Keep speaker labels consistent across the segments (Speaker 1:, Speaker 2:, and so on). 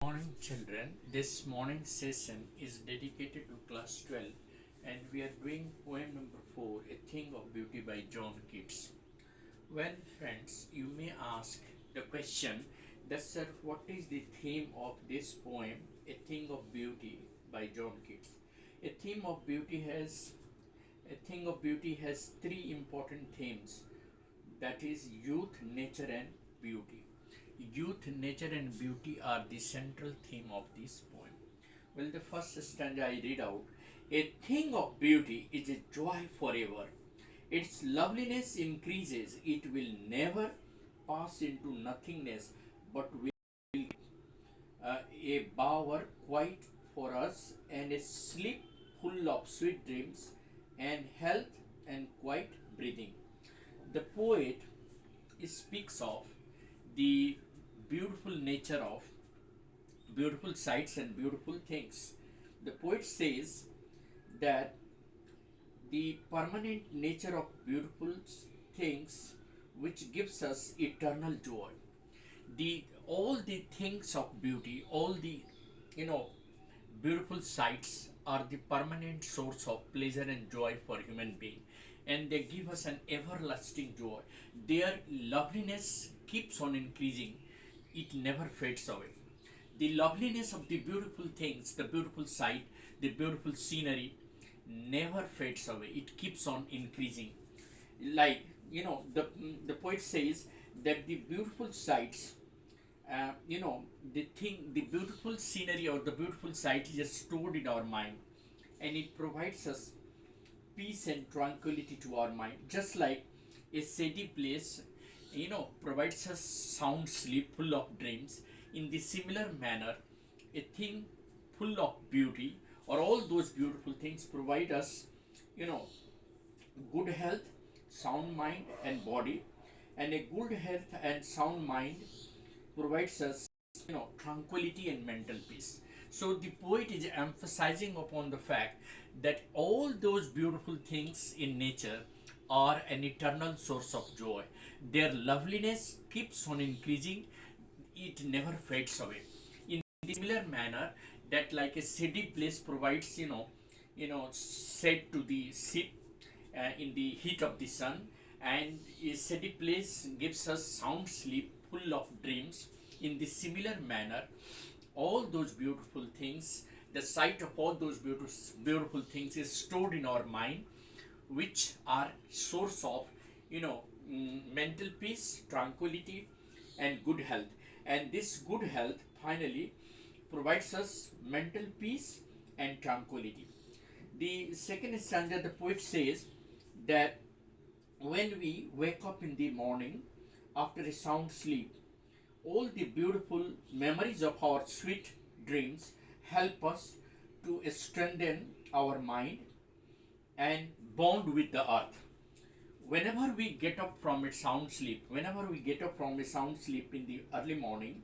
Speaker 1: Morning, children. This morning session is dedicated to class 12, and we are doing poem number 4, A Thing of Beauty by John Keats. Well, friends, you may ask the question that, sir, what is the theme of this poem, A Thing of Beauty by John Keats? A theme of beauty has a thing of beauty has three important themes, that is youth, nature, and beauty. Youth, nature, and beauty are the central theme of this poem. Well, the first stanza I read out: A thing of beauty is a joy forever. Its loveliness increases, it will never pass into nothingness, but will a bower quiet for us, and a sleep full of sweet dreams, and health and quiet breathing. The poet speaks of the beautiful nature of beautiful sights and beautiful things. The poet says that the permanent nature of beautiful things which gives us eternal joy. The all the things of beauty, all the you know beautiful sights are the permanent source of pleasure and joy for human being, and they give us an everlasting joy. Their loveliness keeps on increasing, it never fades away. The loveliness of the beautiful things, the beautiful sight, the beautiful scenery never fades away, it keeps on increasing. Like, the poet says that the beautiful sights, the beautiful scenery or the beautiful sight is stored in our mind, and it provides us peace and tranquility to our mind, just like a steady place provides us sound sleep full of dreams. In the similar manner, a thing full of beauty, or all those beautiful things, provide us you know good health, sound mind and body. And a good health and sound mind provides us tranquility and mental peace. So the poet is emphasizing upon the fact that all those beautiful things in nature are an eternal source of joy. Their loveliness keeps on increasing, it never fades away. In similar manner, that like a city place provides shade to the ship in the heat of the sun, and a city place gives us sound sleep full of dreams. In the similar manner, all those beautiful things, the sight of all those beautiful things is stored in our mind, which are source of mental peace, tranquility, and good health. And this good health finally provides us mental peace and tranquility. The second stanza, the poet says that when we wake up in the morning after a sound sleep, all the beautiful memories of our sweet dreams help us to strengthen our mind and bond with the earth. Whenever we get up from a sound sleep, whenever we get up from a sound sleep in the early morning,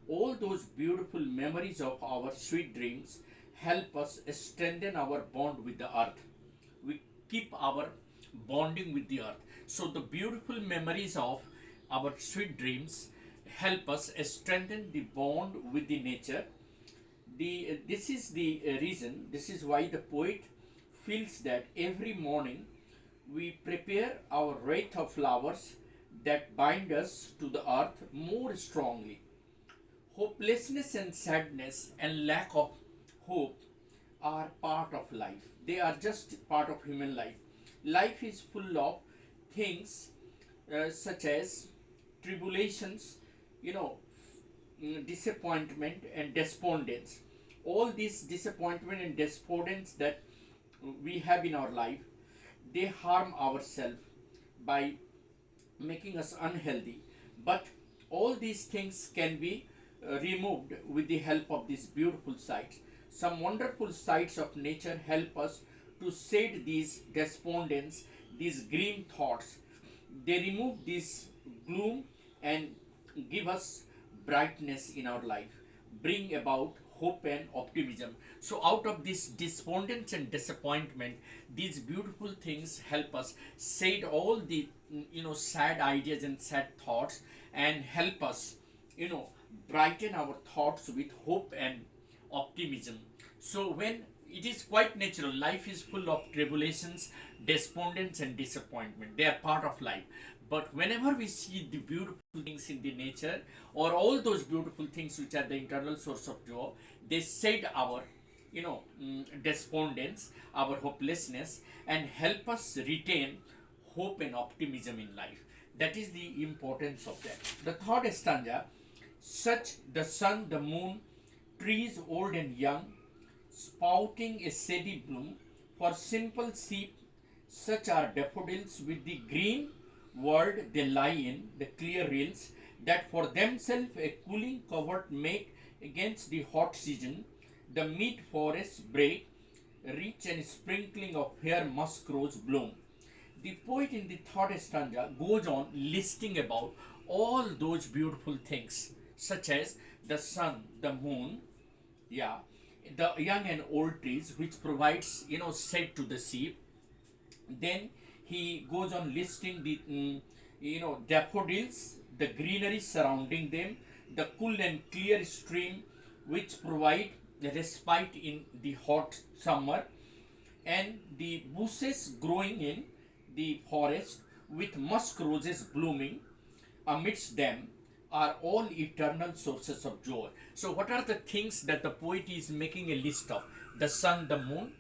Speaker 1: all those beautiful memories of our sweet dreams help us strengthen our bond with the earth. We keep our bonding with the earth. So the beautiful memories of our sweet dreams help us strengthen the bond with the nature. This is the reason, this is why the poet feels that every morning we prepare our wreath of flowers that bind us to the earth more strongly. Hopelessness and sadness and lack of hope are part of life. They are just part of human life. Life is full of things such as tribulations, you know, disappointment and despondence. All these disappointment and despondence that we have in our life, they harm ourselves by making us unhealthy. But all these things can be removed with the help of these beautiful sights. Some wonderful sights of nature help us to shed these despondence, these grim thoughts. They remove this gloom and give us brightness in our life, bring about hope and optimism. So, out of this despondence and disappointment, these beautiful things help us shed all the sad ideas and sad thoughts, and help us brighten our thoughts with hope and optimism. So when it is quite natural, life is full of tribulations, despondence, and disappointment. They are part of life. But whenever we see the beautiful things in the nature, or all those beautiful things which are the internal source of joy, they shed our despondence, our hopelessness, and help us retain hope and optimism in life. That is the importance of that. The third stanza, such the sun, the moon, trees old and young, spouting a shady bloom, for simple sheep, such are daffodils with the green world they lie in, the clear rills, that for themselves a cooling covert make against the hot season, the mid forests break, rich and sprinkling of fair musk rose bloom. The poet in the third stanza goes on listing about all those beautiful things, such as the sun, the moon, yeah, the young and old trees, which provides shade to the sheep. Then he goes on listing the daffodils, the greenery surrounding them, the cool and clear stream which provide the respite in the hot summer, and the bushes growing in the forest with musk roses blooming amidst them are all eternal sources of joy. So, what are the things that the poet is making a list of? The sun, the moon,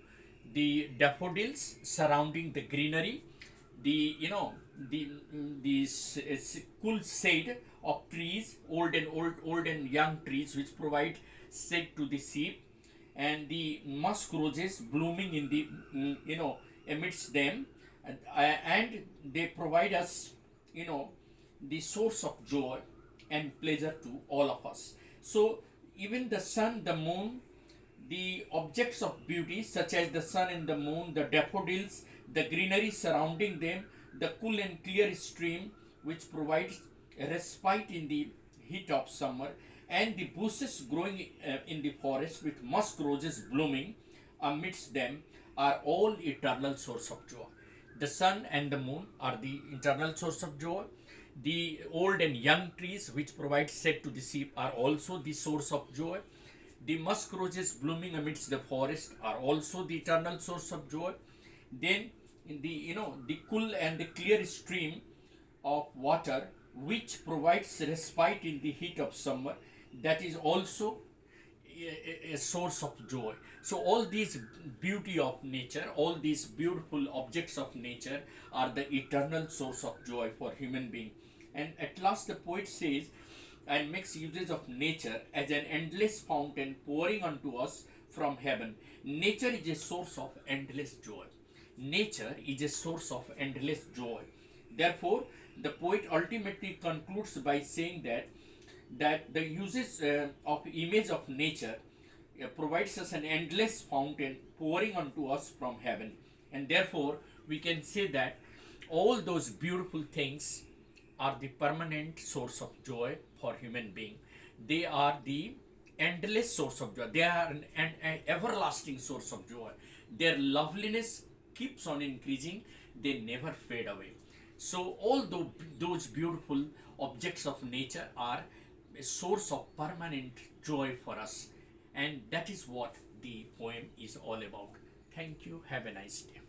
Speaker 1: the daffodils surrounding the greenery, the cool shade of trees, old and young trees, which provide shade to the sheep, and the musk roses blooming in the amidst them, and they provide us the source of joy and pleasure to all of us. So even the sun, the moon, the objects of beauty such as the sun and the moon, the daffodils, the greenery surrounding them, the cool and clear stream which provides a respite in the heat of summer, and the bushes growing in the forest with musk roses blooming amidst them are all eternal source of joy. The sun and the moon are the eternal source of joy. The old and young trees which provide shade to the sheep are also the source of joy. The musk roses blooming amidst the forest are also the eternal source of joy. Then in the cool and the clear stream of water which provides respite in the heat of summer, that is also a source of joy. So all these beauty of nature, all these beautiful objects of nature are the eternal source of joy for human being. And at last the poet says, and makes usage of nature as an endless fountain pouring unto us from heaven. Nature is a source of endless joy. Nature is a source of endless joy. Therefore, the poet ultimately concludes by saying that the uses of image of nature provides us an endless fountain pouring unto us from heaven, and therefore we can say that all those beautiful things are the permanent source of joy for human being. They are the endless source of joy. They are an everlasting source of joy. Their loveliness keeps on increasing. They never fade away. So all those beautiful objects of nature are a source of permanent joy for us, and that is what the poem is all about. Thank you. Have a nice day.